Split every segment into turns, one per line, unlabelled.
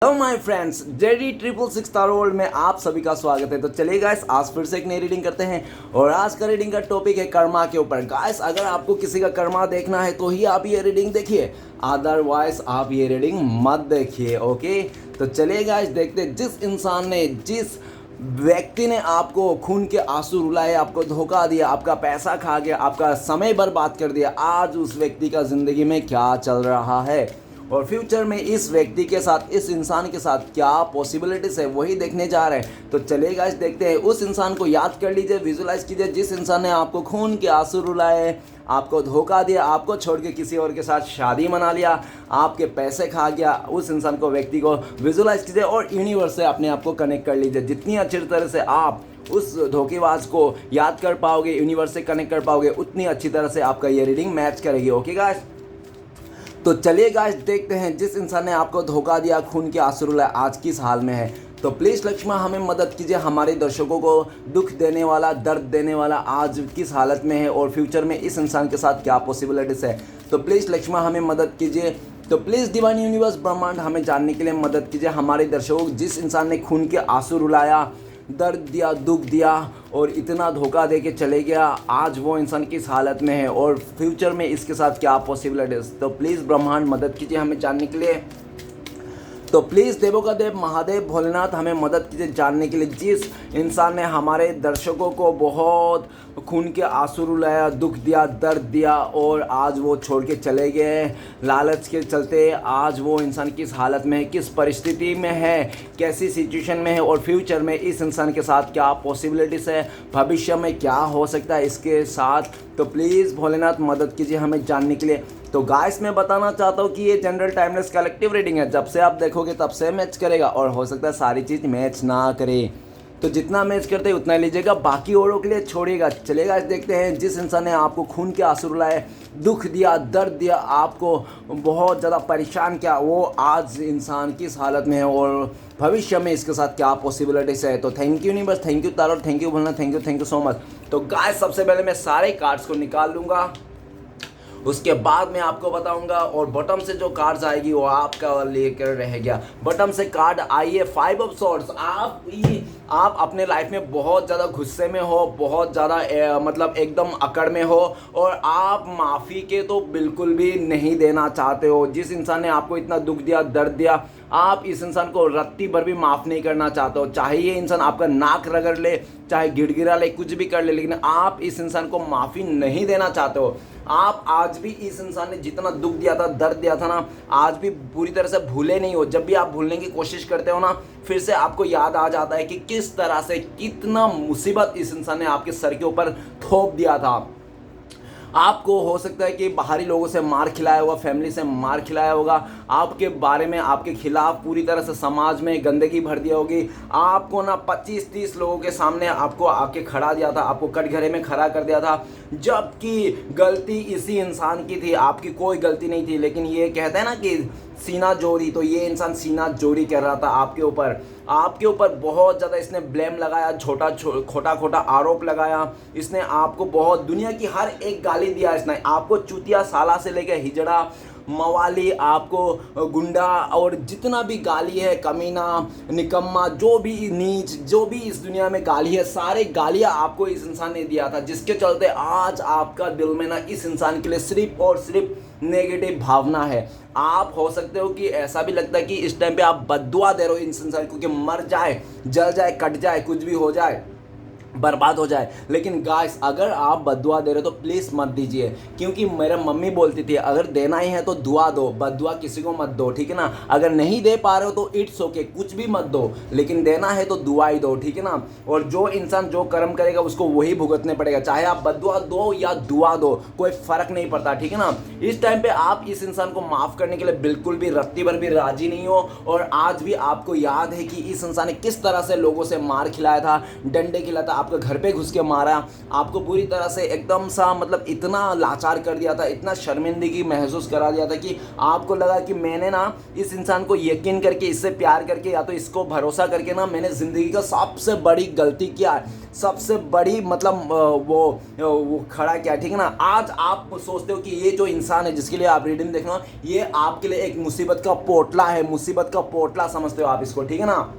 Hello my friends, JD 666 star world में आप सभी का स्वागत है। तो चलिए गाइस, आज फिर से एक नई रीडिंग करते हैं और आज का रीडिंग का टॉपिक है कर्मा के ऊपर। गाइस, अगर आपको किसी का कर्मा देखना है तो ही आप ये रीडिंग देखिए, अदरवाइज आप ये रीडिंग मत देखिए। ओके, तो चलिए गाइस देखते हैं, जिस व्यक्ति ने आपको खून के आंसू रुलाए, आपको धोखा दिया, आपका पैसा खा गया, आपका समय बर्बाद कर दिया, आज उस व्यक्ति का ज़िंदगी में क्या चल रहा है और फ्यूचर में इस व्यक्ति के साथ, इस इंसान के साथ क्या पॉसिबिलिटीज़ है, वही देखने जा रहे हैं। तो चलिए गाइस देखते हैं। उस इंसान को याद कर लीजिए, विजुलाइज कीजिए, जिस इंसान ने आपको खून के आंसू रुलाए, आपको धोखा दिया, आपको छोड़ के किसी और के साथ शादी मना लिया, आपके पैसे खा गया। उस इंसान को, व्यक्ति को विजुलाइज कीजिए और यूनिवर्स से अपने आप को कनेक्ट कर लीजिए। जितनी अच्छी तरह से आप उस धोखेबाज को याद कर पाओगे, यूनिवर्स से कनेक्ट कर पाओगे, उतनी अच्छी तरह से आपका ये रीडिंग मैच करेगी। ओके गाइस, तो चलिए गाइस देखते हैं, जिस इंसान ने आपको धोखा दिया, खून के आंसू रुलाए, आज किस हाल में है। तो प्लीज़ लक्ष्मा हमें मदद कीजिए, हमारे दर्शकों को दुख देने वाला, दर्द देने वाला आज किस हालत में है और फ्यूचर में इस इंसान के साथ क्या पॉसिबिलिटीज़ है। तो प्लीज़ लक्ष्मा हमें मदद कीजिए। तो प्लीज़ डिवाइन यूनिवर्स ब्रह्मांड हमें जानने के लिए मदद कीजिए, हमारे दर्शकों, जिस इंसान ने खून के आंसू रुलाया, दर्द दिया, दुख दिया और इतना धोखा दे के चले गया, आज वो इंसान किस हालत में है और फ्यूचर में इसके साथ क्या पॉसिबिलिटीज़। तो प्लीज़ ब्रह्मांड मदद कीजिए हमें जानने के लिए। तो प्लीज़ देवों का देव महादेव भोलेनाथ हमें मदद कीजिए जानने के लिए, जिस इंसान ने हमारे दर्शकों को बहुत खून के आंसू रुलाया, दुख दिया, दर्द दिया और आज वो छोड़ के चले गए लालच के चलते, आज वो इंसान किस हालत में है, किस परिस्थिति में है, कैसी सिचुएशन में है और फ्यूचर में इस इंसान के साथ क्या पॉसिबिलिटीज़ है, भविष्य में क्या हो सकता है इसके साथ। तो प्लीज़ भोलेनाथ मदद कीजिए हमें जानने के लिए। तो गाइस, मैं बताना चाहता हूँ कि ये जनरल टाइमलेस कलेक्टिव रीडिंग है, जब से आप देखोगे तब से मैच करेगा और हो सकता है सारी चीज़ मैच ना करे, तो जितना मैच करते हैं उतना लीजिएगा, बाकी औरों के लिए छोड़िएगा। चलेगा, देखते हैं, जिस इंसान ने आपको खून के आंसू रुलाए, दुख दिया, दर्द दिया, आपको बहुत ज़्यादा परेशान किया, वो आज इंसान किस हालत में है और भविष्य में इसके साथ क्या पॉसिबिलिटीज़ है। तो thank you universe, thank you tarot, thank you Bholna, thank you so much. तो गाइस, सबसे पहले मैं सारे कार्ड्स को निकाल लूँगा, उसके बाद मैं आपको बताऊंगा और बॉटम से जो कार्ड्स आएगी वो आपका लेकर रह गया। बॉटम से कार्ड आई है 5 ऑफ सॉर्ड्स। आप अपने लाइफ में बहुत ज़्यादा गुस्से में हो, बहुत ज़्यादा मतलब एकदम अकड़ में हो और आप माफ़ी के तो बिल्कुल भी नहीं देना चाहते हो। जिस इंसान ने आपको इतना दुख दिया, दर्द दिया, आप इस इंसान को रत्ती भर भी माफ़ नहीं करना चाहते हो। चाहे ये इंसान आपका नाक रगड़ ले, चाहे गिड़गिड़ा ले, कुछ भी कर ले, लेकिन आप इस इंसान को माफ़ी नहीं देना चाहते हो। आप आज भी इस इंसान ने जितना दुख दिया था, दर्द दिया था ना, आज भी पूरी तरह से भूले नहीं हो। जब भी आप भूलने की कोशिश करते हो ना, फिर से आपको याद आ जाता है कि किस तरह से, कितना मुसीबत इस इंसान ने आपके सर के ऊपर थोप दिया था। आपको हो सकता है कि बाहरी लोगों से मार खिलाया होगा, फैमिली से मार खिलाया होगा, आपके बारे में, आपके खिलाफ पूरी तरह से समाज में गंदगी भर दिया होगी, आपको ना 25-30 लोगों के सामने आपको आके खड़ा दिया था, आपको कटघरे में खड़ा कर दिया था, जबकि गलती इसी इंसान की थी, आपकी कोई गलती नहीं थी। लेकिन ये कहते हैं ना कि सीना जोरी, तो ये इंसान सीना जोरी कर रहा था आपके ऊपर बहुत ज़्यादा इसने ब्लेम लगाया, खोटा आरोप लगाया, इसने आपको बहुत, दुनिया की हर एक गाली दिया इसने आपको, चूतिया साला से लेकर हिजड़ा, मवाली, आपको गुंडा और जितना भी गाली है, कमीना, निकम्मा, जो भी नीच, जो भी इस दुनिया में गाली है, सारे गालियाँ आपको इस इंसान ने दिया था, जिसके चलते आज आपका दिल में ना इस इंसान के लिए सिर्फ और सिर्फ नेगेटिव भावना है। आप हो सकते हो कि ऐसा भी लगता है कि इस टाइम पे आप बद्दुआ दे रहे हो इस इंसान को कि मर जाए, जल जाए, कट जाए, कुछ भी हो जाए, बर्बाद हो जाए। लेकिन गाइस, अगर आप बद्दुआ दे रहे हो तो प्लीज़ मत दीजिए, क्योंकि मेरा मम्मी बोलती थी, अगर देना ही है तो दुआ दो, बद्दुआ किसी को मत दो, ठीक है ना। अगर नहीं दे पा रहे हो तो इट्स ओके, कुछ भी मत दो, लेकिन देना है तो दुआ ही दो, ठीक है ना। और जो इंसान जो कर्म करेगा उसको वही भुगतने पड़ेगा, चाहे आप बद्दुआ दो या दुआ दो, कोई फ़र्क नहीं पड़ता, ठीक है ना। इस टाइम पे आप इस इंसान को माफ़ करने के लिए बिल्कुल भी रत्ती भर भी राजी नहीं हो और आज भी आपको याद है कि इस इंसान ने किस तरह से लोगों से मार खिलाया था, डंडे खिलाया था, आपका घर पे घुस के मारा, आपको पूरी तरह से एकदम सा मतलब इतना लाचार कर दिया था, इतना शर्मिंदगी महसूस करा दिया था कि आपको लगा कि मैंने ना इस इंसान को यकीन करके, इससे प्यार करके या तो इसको भरोसा करके ना मैंने ज़िंदगी का सबसे बड़ी गलती किया है, सबसे बड़ी मतलब वो खड़ा किया, ठीक है ना। आज आप सोचते हो कि ये जो इंसान है जिसके लिए आप रीडिंग देख रहे हो, ये आपके लिए एक मुसीबत का पोटला है, मुसीबत का पोटला समझते हो आप इसको, ठीक है ना।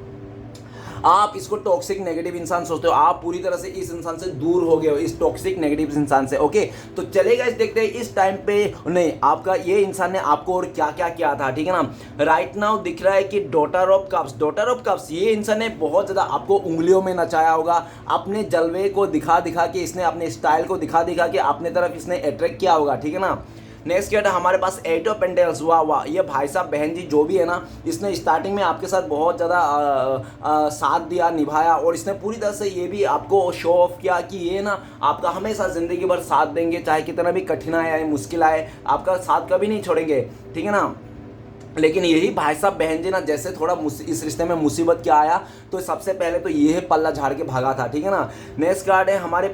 आप इसको टॉक्सिक नेगेटिव इंसान सोचते हो, आप पूरी तरह से इस इंसान से दूर हो गए हो, इस टॉक्सिक नेगेटिव इंसान से। ओके, तो चलेगा, इस देखते हैं इस टाइम पे नहीं आपका ये इंसान ने आपको और क्या क्या किया था, ठीक है ना। राइट नाउ दिख रहा है कि daughter of cups, daughter of cups, ये इंसान ने बहुत ज़्यादा आपको उंगलियों में नचाया होगा, अपने जलवे को दिखा दिखा के, इसने अपने स्टाइल को दिखा दिखा के अपने तरफ इसने अट्रैक्ट किया होगा, ठीक है ना। नेक्स्ट क्या है हमारे पास, एट ऑफ पेंडल्स। वाह वाह, ये भाई साहब बहन जी जो भी है ना, इसने स्टार्टिंग में आपके साथ बहुत ज़्यादा साथ दिया, निभाया, और इसने पूरी तरह से ये भी आपको शो ऑफ किया कि ये ना आपका हमेशा ज़िंदगी भर साथ देंगे, चाहे कितना भी कठिनाई आए, मुश्किल आए, आपका साथ कभी नहीं छोड़ेंगे, ठीक है ना। लेकिन यही भाई साहब बहन जी ना, जैसे थोड़ा इस रिश्ते में मुसीबत क्या आया तो सबसे पहले तो ये पल्ला झाड़ के भागा था, ठीक है ना। नेक्स्ट कार्ड है हमारे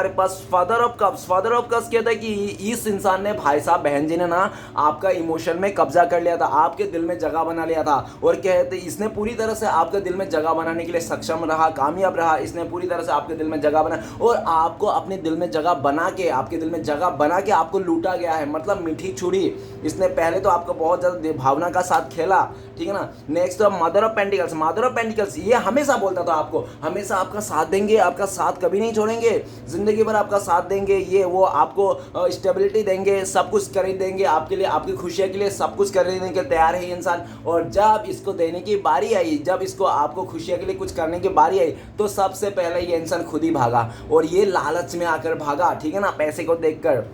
पास father of cups. Father of cups कहता है कि इस इंसान ने, भाई साहब बहन जी ने ना आपका इमोशन में कब्जा कर लिया था, आपके दिल में जगह बना लिया था, और कहते इसने पूरी तरह से आपके दिल में जगह बनाने के लिए सक्षम रहा, कामयाब रहा, इसने पूरी तरह से आपके दिल में जगह बना, और आपको अपने दिल में जगह बना के, आपके दिल में जगह बना के आपको लूटा गया है, मतलब मीठी छुरी। इसने पहले तो आपको बहुत ज़्यादा भावना का साथ खेला, ठीक है ना। नेक्स्ट तो mother of pentacles. Mother of pentacles ये हमेशा बोलता था आपको, हमेशा आपका साथ देंगे, आपका साथ कभी नहीं छोड़ेंगे, जिंदगी भर आपका साथ देंगे, ये वो आपको स्टेबिलिटी देंगे, सब कुछ खरीद देंगे आपके लिए, आपकी खुशियों के लिए सब कुछ खरीदने के तैयार है ये इंसान। और जब इसको देने की बारी आई, जब इसको आपको खुशियों के लिए कुछ करने की बारी आई, तो सबसे पहले ये इंसान खुद ही भागा, और ये लालच में आकर भागा, ठीक है ना, पैसे को देखकर।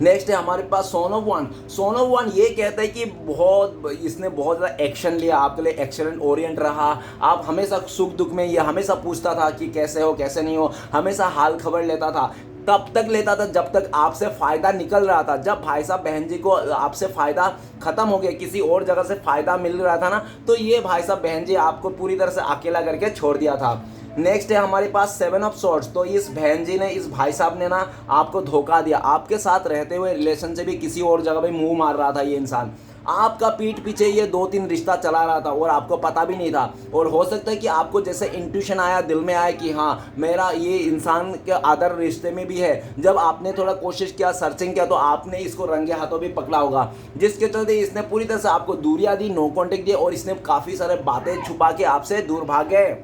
नेक्स्ट है हमारे पास son of one. Son of one ये कहता है कि इसने बहुत ज़्यादा एक्शन लिया, आपके लिए एक्शन ओरिएंट रहा, आप हमेशा सुख दुख में ये हमेशा पूछता था कि कैसे हो कैसे नहीं हो, हमेशा हाल खबर लेता था, तब तक लेता था जब तक आपसे फ़ायदा निकल रहा था। जब भाई साहब बहन जी को आपसे फ़ायदा ख़त्म हो गया, किसी और जगह से फ़ायदा मिल रहा था ना, तो ये भाई साहब बहन जी आपको पूरी तरह से अकेला करके छोड़ दिया था। नेक्स्ट है हमारे पास सेवन ऑफ सॉर्ड्स। तो इस बहन जी ने, इस भाई साहब ने ना आपको धोखा दिया, आपके साथ रहते हुए रिलेशन से भी किसी और जगह पे मुंह मार रहा था ये इंसान, आपका पीठ पीछे ये 2-3 रिश्ता चला रहा था और आपको पता भी नहीं था। और हो सकता है कि आपको जैसे इंट्यूशन आया, दिल में आया कि हाँ मेरा ये इंसान के अदर रिश्ते में भी है, जब आपने थोड़ा कोशिश किया, सर्चिंग किया, तो आपने इसको रंगे हाथों भी पकड़ा होगा, जिसके चलते इसने पूरी तरह से आपको दूरियां दी, नो कॉन्टेक्ट दिया, और इसने काफ़ी सारे बातें छुपा के आपसे दूर भाग गए।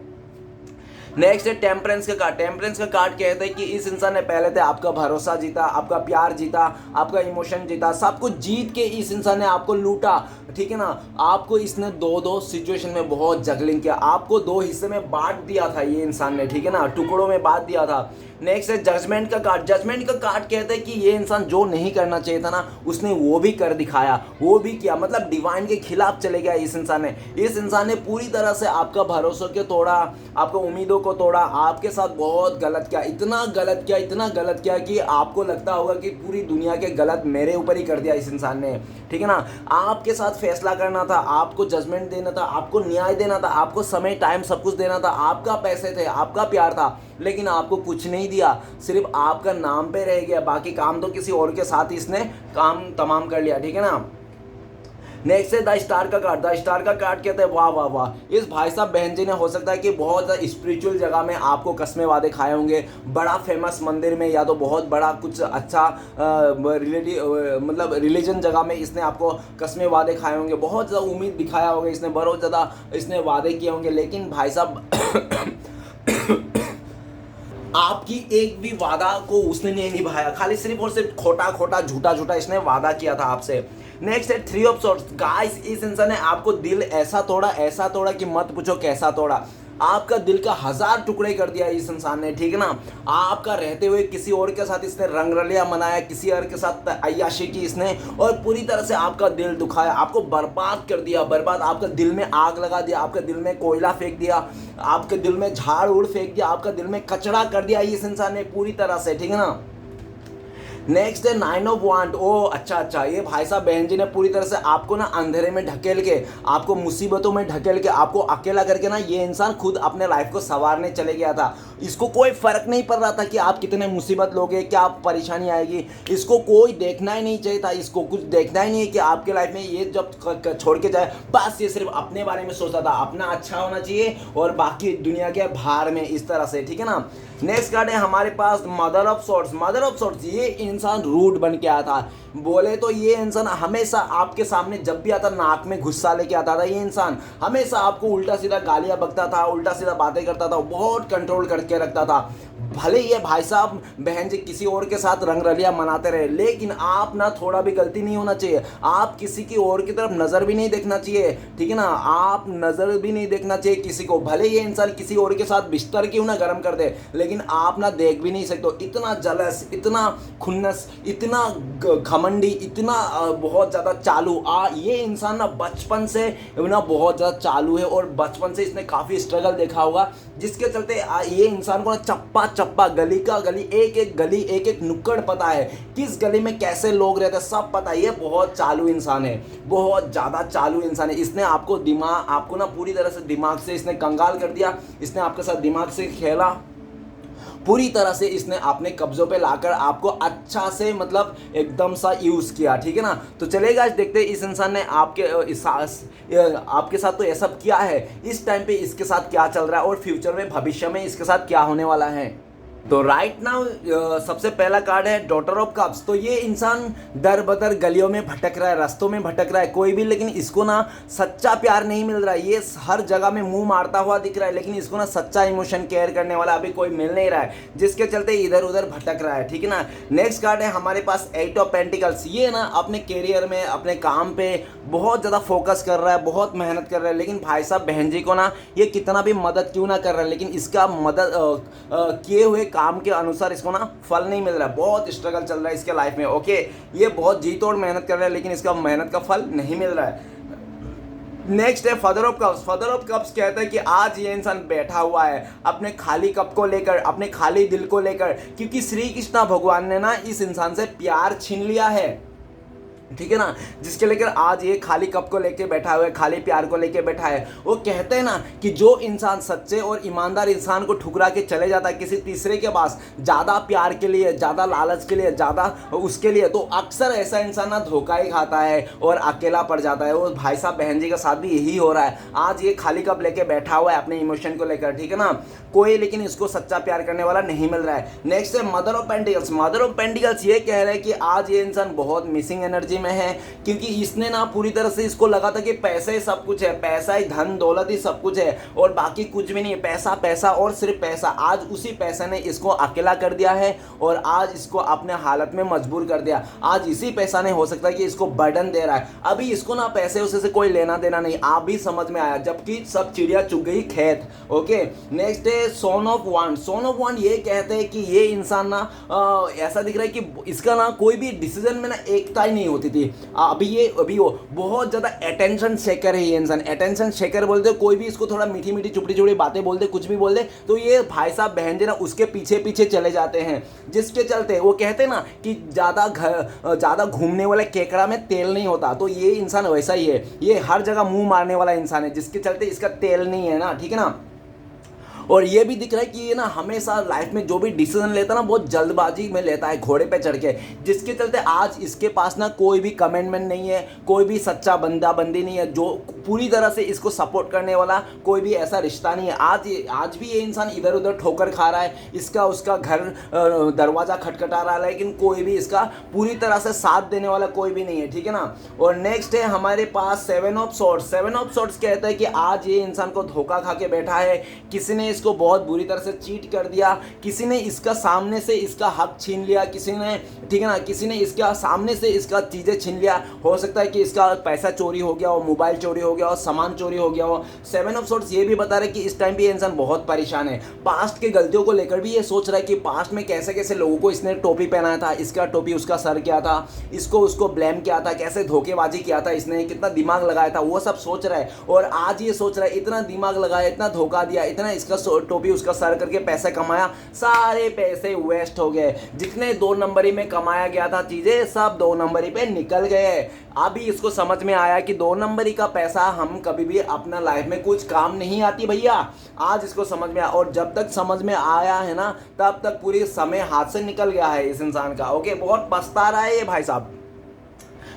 नेक्स्ट है टेम्परेंस का कार्ड। टेम्परेंस का कार्ड कहता है कि इस इंसान ने पहले तो आपका भरोसा जीता, आपका प्यार जीता, आपका इमोशन जीता, सब कुछ जीत के इस इंसान ने आपको लूटा, ठीक है ना। आपको इसने दो सिचुएशन में बहुत जगलिंग किया, आपको 2 हिस्से में बांट दिया था ये इंसान ने, ठीक है ना, टुकड़ों में बांट दिया था। नेक्स्ट है जजमेंट का कार्ड। जजमेंट का कार्ड कहता है कि ये इंसान जो नहीं करना चाहिए था ना, उसने वो भी कर दिखाया, वो भी किया, मतलब डिवाइन के खिलाफ चले गया इस इंसान ने। इस इंसान ने पूरी तरह से आपका भरोसा को तोड़ा, आपको उम्मीदों को तोड़ा, आपके साथ बहुत गलत किया, इतना गलत किया कि आपको लगता होगा कि पूरी दुनिया के गलत मेरे ऊपर ही कर दिया इस इंसान ने, ठीक है ना। आपके साथ फैसला करना था, आपको जजमेंट देना था, आपको न्याय देना था, आपको समय टाइम सब कुछ देना था, आपका पैसे थे, आपका प्यार था, लेकिन आपको कुछ नहीं दिया, सिर्फ आपका नाम पे रह गया, बाकी काम तो किसी और के साथ ही इसने काम तमाम कर लिया, ठीक है ना। नेक्स्ट है द स्टार का कार्ड। द स्टार का कार्ड कहते हैं वाह वाह वाह, इस भाई साहब बहन जी ने हो सकता है कि बहुत ज़्यादा स्पिरिचुअल जगह में आपको कस्मे वादे खाए होंगे, बड़ा फेमस मंदिर में, या तो बहुत बड़ा कुछ अच्छा मतलब रिलीजन जगह में इसने आपको कस्मे वादे खाए होंगे, बहुत ज़्यादा उम्मीद दिखाया होगा इसने, बहुत ज़्यादा इसने वादे किए होंगे, लेकिन भाई साहब आपकी एक भी वादा को उसने नहीं निभाया, खाली सिर्फ और सिर्फ खोटा झूठा इसने वादा किया था आपसे। नेक्स्ट है 3 ऑफ सॉर्ड्स। गाइस इस इंसान ने आपको दिल ऐसा तोड़ा कि मत पूछो कैसा तोड़ा, आपका दिल का 1000 टुकड़े कर दिया इस इंसान ने, ठीक है ना। आपका रहते हुए किसी और के साथ इसने रंगरलिया मनाया, किसी और के साथ अय्याशी की इसने, और पूरी तरह से आपका दिल दुखाया, आपको बर्बाद कर दिया, बर्बाद, आपका दिल में आग लगा दिया, आपके दिल में कोयला फेंक दिया, आपके दिल में झाड़ उड़ फेंक दिया, आपका दिल में कचरा कर दिया इस इंसान ने पूरी तरह से, ठीक है ना। नेक्स्ट है नाइन ऑफ वांड। ओ अच्छा, ये भाई साहब बहन जी ने पूरी तरह से आपको ना अंधेरे में ढकेल के, आपको मुसीबतों में ढकेल के, आपको अकेला करके ना ये इंसान खुद अपने लाइफ को संवारने चले गया था। इसको कोई फर्क नहीं पड़ रहा था कि आप कितने मुसीबत लोगे, क्या परेशानी आएगी, इसको कोई देखना ही नहीं चाहिए था। इसको कुछ देखना ही नहीं है कि आपके लाइफ में ये जब छोड़ के जाए, बस ये सिर्फ अपने बारे में सोचता था, अपना अच्छा होना चाहिए और बाकी दुनिया के भार में, इस तरह से, ठीक है ना। नेक्स्ट कार्ड है हमारे पास mother of swords. Mother of swords, ये इंसान रूड बन के आया था। बोले तो ये इंसान हमेशा आपके सामने जब भी आता नाक में गुस्सा लेके आता था। ये इंसान हमेशा आपको उल्टा सीधा गालियां बकता था, उल्टा सीधा बातें करता था, बहुत कंट्रोल करके रखता था। भले ये भाई साहब बहन जी किसी और के साथ रंगरलियां मनाते रहे, लेकिन आप ना थोड़ा भी गलती नहीं होना चाहिए। आप किसी की और की तरफ नज़र भी नहीं देखना चाहिए, ठीक है ना। आप नज़र भी नहीं देखना चाहिए किसी को। भले ये इंसान किसी और के साथ बिस्तर क्यों ना गर्म कर दे, लेकिन आप ना देख भी नहीं सकते। इतना जलस, इतना खुन्नस, इतना घमंडी, इतना बहुत ज़्यादा चालू। ये इंसान ना बचपन से ना बहुत ज़्यादा चालू है और बचपन से इसने काफ़ी स्ट्रगल देखा होगा, जिसके चलते ये इंसान को ना चप्पा चप्पा, गली का गली, एक एक गली, एक एक नुक्कड़ पता है, किस गली में कैसे लोग रहते हैं सब पता है। ये बहुत चालू इंसान है, बहुत ज़्यादा चालू इंसान है। इसने आपको ना पूरी तरह से दिमाग से इसने कंगाल कर दिया। इसने आपके साथ दिमाग से खेला, पूरी तरह से इसने अपने कब्जों पे लाकर आपको अच्छा से मतलब एकदम सा यूज़ किया, ठीक है ना। तो चलेगा, देखते हैं इस इंसान ने आपके साथ तो ये सब किया है, इस टाइम पे इसके साथ क्या चल रहा है और फ्यूचर में, भविष्य में इसके साथ क्या होने वाला है। तो राइट नाउ सबसे पहला कार्ड है डॉटर ऑफ कप्स। तो ये इंसान दर बदर गलियों में भटक रहा है, रास्तों में भटक रहा है कोई भी, लेकिन इसको ना सच्चा प्यार नहीं मिल रहा है। ये हर जगह में मुंह मारता हुआ दिख रहा है, लेकिन इसको ना सच्चा इमोशन केयर करने वाला अभी कोई मिल नहीं रहा है, जिसके चलते इधर उधर भटक रहा है, ठीक है ना। नेक्स्ट कार्ड है हमारे पास एट ऑफ पेंटिकल्स। ये ना अपने कैरियर में, अपने काम पे बहुत ज़्यादा फोकस कर रहा है, बहुत मेहनत कर रहा है, लेकिन भाई साहब बहन जी को ना ये कितना भी मदद क्यों ना कर रहा है, लेकिन इसका मदद किए हुए काम के अनुसार इसको ना फल नहीं मिल रहा है। बहुत स्ट्रगल चल रहा है इसके लाइफ में, ओके। ये बहुत जी तोड़ मेहनत कर रहा है, लेकिन इसका मेहनत का फल नहीं मिल रहा है। नेक्स्ट है father of cups. Father of cups कहता है कि आज ये इंसान बैठा हुआ है अपने खाली कप को लेकर, अपने खाली दिल को लेकर, क्योंकि श्री कृष्ण भगवान ने ना इस इंसान से प्यार छीन लिया है, ठीक है ना, जिसके लेकर आज ये खाली कप को लेके बैठा हुआ है, खाली प्यार को लेके बैठा है। वो कहते हैं ना कि जो इंसान सच्चे और ईमानदार इंसान को ठुकरा के चले जाता है किसी तीसरे के पास, ज़्यादा प्यार के लिए, ज़्यादा लालच के लिए, ज़्यादा उसके लिए, तो अक्सर ऐसा इंसान ना धोखा ही खाता है और अकेला पड़ जाता है। वो भाई साहब बहन जी के साथ भी यही हो रहा है। आज ये खाली कप लेके बैठा हुआ है अपने इमोशन को लेकर, ठीक है ना, कोई लेकिन इसको सच्चा प्यार करने वाला नहीं मिल रहा है। नेक्स्ट है mother of pentacles. Mother of pentacles ये कह रहे हैं कि आज ये इंसान बहुत मिसिंग एनर्जी में है, क्योंकि इसने ना पूरी तरह से इसको लगा था कि पैसे सब कुछ है, पैसा ही, धन दौलत ही सब कुछ है और बाकी कुछ भी नहीं है, पैसा पैसा और सिर्फ पैसा। आज उसी पैसे ने इसको अकेला कर दिया है और आज इसको अपने हालत में मजबूर कर दिया। आज इसी पैसा ने हो सकता है कि इसको बर्डन दे रहा है। अभी इसको ना पैसे उसे से कोई लेना देना नहीं, आप भी समझ में आया, जबकि सब चिड़िया चुग गई खेत, ओके। नेक्स्ट है सोन ऑफ वांड। सोन ऑफ वांड ये कहते हैं कि ये इंसान ना ऐसा दिख रहा है कि इसका ना कोई भी डिसीजन में ना एकता ही नहीं होती थी। अभी वो बहुत ज़्यादा अटेंशन शेकर है ये इंसान। अटेंशन शेकर बोलते हो, कोई भी इसको थोड़ा मीठी मीठी चुपड़ी चुपड़ी बातें बोल दे, कुछ भी बोल दे, तो ये भाई साहब बहन जी ना उसके पीछे पीछे चले जाते हैं, जिसके चलते वो कहते हैं ना कि ज़्यादा घूमने वाले केकड़ा में तेल नहीं होता। तो ये इंसान वैसा ही है, ये हर जगह मुंह मारने वाला इंसान है, जिसके चलते इसका तेल नहीं है ना, ठीक है ना। और ये भी दिख रहा है कि ये ना हमेशा लाइफ में जो भी डिसीजन लेता है ना बहुत जल्दबाजी में लेता है, घोड़े पे चढ़ के, जिसके चलते आज इसके पास ना कोई भी कमिटमेंट नहीं है, कोई भी सच्चा बंदा बंदी नहीं है, जो पूरी तरह से इसको सपोर्ट करने वाला कोई भी ऐसा रिश्ता नहीं है। आज भी ये इंसान इधर उधर ठोकर खा रहा है, इसका उसका घर दरवाज़ा खटखटा रहा है, लेकिन कोई भी इसका पूरी तरह से साथ देने वाला कोई भी नहीं है, ठीक है ना। और नेक्स्ट है हमारे पास seven of swords. Seven of swords कहता है कि आज ये इंसान को धोखा खा के बैठा है, किसी ने इसको बहुत बुरी तरह से चीट कर दिया, किसी ने इसका सामने से इसका हक छीन लिया, किसी ने, ठीक है ना, किसी ने इसका सामने से इसका चीज़ें छीन लिया। हो सकता है कि इसका पैसा चोरी हो गया हो, मोबाइल चोरी हो गया हो, सामान चोरी हो गया हो। सेवन ऑफ सॉर्ड्स ये भी बता रहे कि इस टाइम पे ये इंसान बहुत परेशान है, पास्ट के गलतियों को लेकर भी ये सोच रहा है कि पास्ट में कैसे कैसे लोगों को इसने टोपी पहनाया था, इसका टोपी उसका सर क्या था, इसको उसको ब्लेम किया था, कैसे धोखेबाजी किया था इसने, कितना दिमाग लगाया था, वो सब सोच रहा है। और आज ये सोच रहा है इतना दिमाग लगाया, इतना धोखा दिया, इतना इसका टोपी उसका सर करके पैसे कमाया, सारे पैसे वेस्ट हो गए। जितने 2 नंबरी में कमाया गया था चीज़ें सब 2 नंबरी पे निकल गए। अभी इसको समझ में आया कि 2 नंबरी का पैसा हम कभी भी अपना लाइफ में कुछ काम नहीं आती भैया। आज इसको समझ में आया, और जब तक समझ में आया है ना तब तक पूरी समय हाथ से निकल गया है इस इंसान का। ओके, बहुत पछता रहा है ये भाई साहब,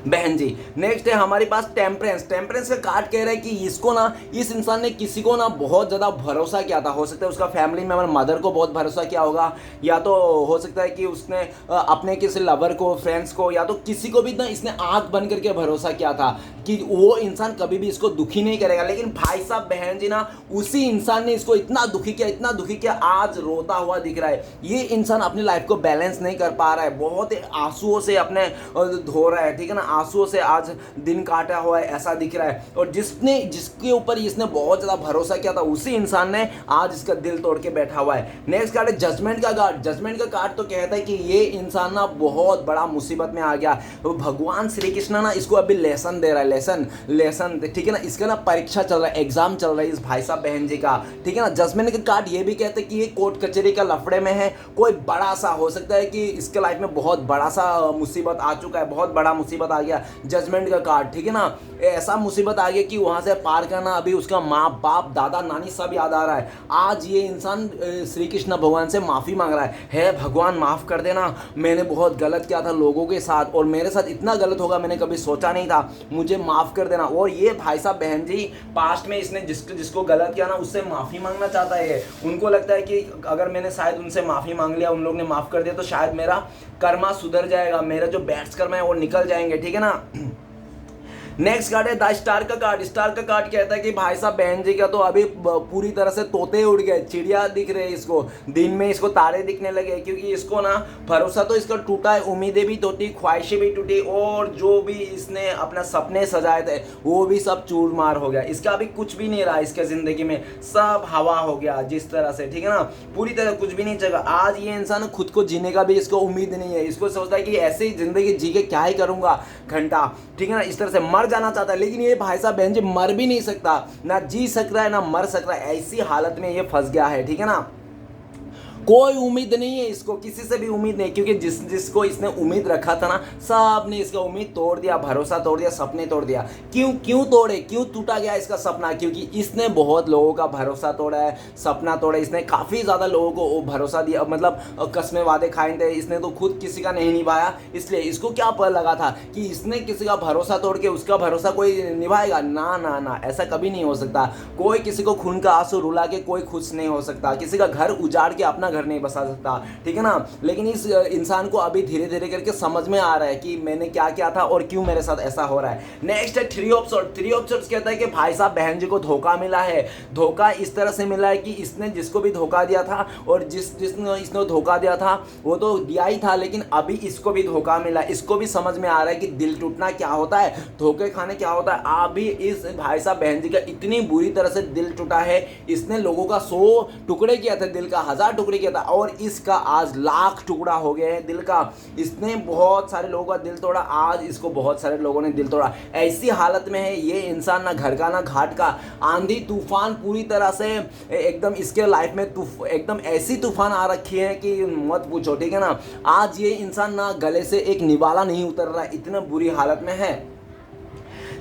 बहन जी। नेक्स्ट है हमारे पास टेम्परेंस। टेम्परेंस का कार्ड कह रहा है कि इसको ना, इस इंसान ने किसी को ना बहुत ज़्यादा भरोसा किया था। हो सकता है उसका फैमिली मेंबर मदर को बहुत भरोसा किया होगा, या तो हो सकता है कि उसने अपने किसी लवर को, फ्रेंड्स को, या तो किसी को भी ना इसने आंख बंद करके भरोसा किया था कि वो इंसान कभी भी इसको दुखी नहीं करेगा। लेकिन भाई साहब बहन जी ना, उसी इंसान ने इसको इतना दुखी किया, इतना दुखी किया, आज रोता हुआ दिख रहा है। ये इंसान अपनी लाइफ को बैलेंस नहीं कर पा रहा है, बहुत आंसुओं से अपने धो रहा है, ठीक है ना, आंसुओं से आज दिन काटा हुआ है ऐसा दिख रहा है। और जिसके ऊपर इसने बहुत ज़्यादा भरोसा किया था उसी इंसान ने आज इसका दिल तोड़ के बैठा हुआ है। नेक्स्ट कार्ड है जजमेंट का कार्ड। जजमेंट का कार्ड तो कहता है कि ये इंसान ना बहुत बड़ा मुसीबत में आ गया। तो भगवान श्री कृष्ण ना इसको अभी लेसन दे रहा है, लेसन, ठीक है ना। इसका ना परीक्षा चल रहा है, एग्जाम चल रहा है इस भाई साहब बहन जी का, ठीक है ना। जजमेंट का कार्ड ये भी कहते हैं कि ये कोर्ट कचहरी का लफड़े में है, कोई बड़ा सा हो सकता है कि इसके लाइफ में बहुत बड़ा सा मुसीबत आ चुका है, बहुत बड़ा मुसीबत आ गया। जजमेंट का कार्ड, ठीक है ना, ऐसा मुसीबत आ गया कि वहां से पार करना अभी उसका माँ बाप दादा नानी सब याद आ रहा है। आज ये इंसान श्री कृष्ण भगवान से माफ़ी मांग रहा है भगवान माफ़ कर देना, मैंने बहुत गलत किया था लोगों के साथ, और मेरे साथ इतना गलत होगा मैंने कभी सोचा नहीं था, मुझे माफ़ कर देना। और ये भाई साहब बहन जी पास्ट में इसने जिसको गलत किया ना उससे माफ़ी मांगना चाहता है। उनको लगता है कि अगर मैंने शायद उनसे माफ़ी मांग लिया, उन लोग ने माफ़ कर दिया, तो शायद मेरा कर्मा सुधर जाएगा, मेरा जो बैड्स कर्म है वो निकल जाएंगे, ठीक है ना। नेक्स्ट कार्ड है द स्टार का कार्ड। स्टार का कार्ड कहता है कि भाई साहब बहन जी का तो अभी पूरी तरह से तोते उड़ गए, चिड़िया दिख रहे हैं इसको, दिन में इसको तारे दिखने लगे, क्योंकि इसको ना भरोसा तो इसका टूटा है, उम्मीदें भी टूटी, ख्वाहिशें भी टूटी, और जो भी इसने अपना सपने सजाए थे वो भी सब चूरमार हो गया। इसका अभी कुछ भी नहीं रहा इसके ज़िंदगी में, सब हवा हो गया जिस तरह से, ठीक है ना, पूरी तरह कुछ भी नहीं चला। आज ये इंसान खुद को जीने का भी इसको उम्मीद नहीं है, इसको सोचता है कि ऐसे ही ज़िंदगी जी के क्या ही करूँगा घंटा, ठीक है ना, इस तरह से मर जाना चाहता है। लेकिन ये भाई साहब बहन जी मर भी नहीं सकता, ना जी सक रहा है ना मर सक रहा है, ऐसी हालत में ये फंस गया है, ठीक है ना। कोई उम्मीद नहीं है इसको, किसी से भी उम्मीद नहीं, क्योंकि जिसको इसने उम्मीद रखा था ना सब ने इसका उम्मीद तोड़ दिया, भरोसा तोड़ दिया, सपने तोड़ दिया। क्यों तोड़े, क्यों टूटा गया इसका सपना? क्योंकि इसने बहुत लोगों का भरोसा तोड़ा है, सपना तोड़ा, इसने काफ़ी ज़्यादा लोगों को भरोसा दिया, मतलब कस्में वादे खाए थे, इसने तो खुद किसी का नहीं निभाया। इसलिए इसको क्या पता लगा था कि इसने किसी का भरोसा तोड़ के उसका भरोसा कोई निभाएगा? ना ना ना, ऐसा कभी नहीं हो सकता। कोई किसी को खून का आंसू रुला के कोई खुश नहीं हो सकता, किसी का घर उजाड़ के अपना घर नहीं बसा सकता, ठीक है ना। लेकिन इस इंसान को अभी धीरे धीरे करके समझ में आ रहा है कि मैंने क्या किया था और क्यों मेरे साथ ऐसा हो रहा है। नेक्स्ट है three of swords. Three of swords कहता है कि भाई साहब बहन जी को धोखा मिला है। धोखा इस तरह से मिला है कि इसने जिसको भी धोखा दिया था, और जिसने इसने धोखा दिया था वो तो दिया ही था, लेकिन अभी इसको भी धोखा मिला। इसको भी समझ में आ रहा है कि दिल टूटना क्या होता है, धोखे खाने क्या होता है। अभी इस भाई साहब बहन जी का इतनी बुरी तरह से दिल टूटा है, इसने लोगों का 100 टुकड़े किया था, दिल का 1000 टुकड़े किया था, और इसका आज लाख टुकड़ा हो गया है दिल का। इसने बहुत सारे लोगों का दिल तोड़ा, आज इसको बहुत सारे लोगों ने दिल तोड़ा। ऐसी हालत में है ये इंसान, ना घर का ना घाट का। आंधी तूफान पूरी तरह से एकदम इसके लाइफ में एकदम ऐसी तूफान आ रखी है कि मत पूछो, ठीक है ना। आज ये इंसान ना गले से एक निवाला नहीं उतर रहा है, इतना बुरी हालत में है।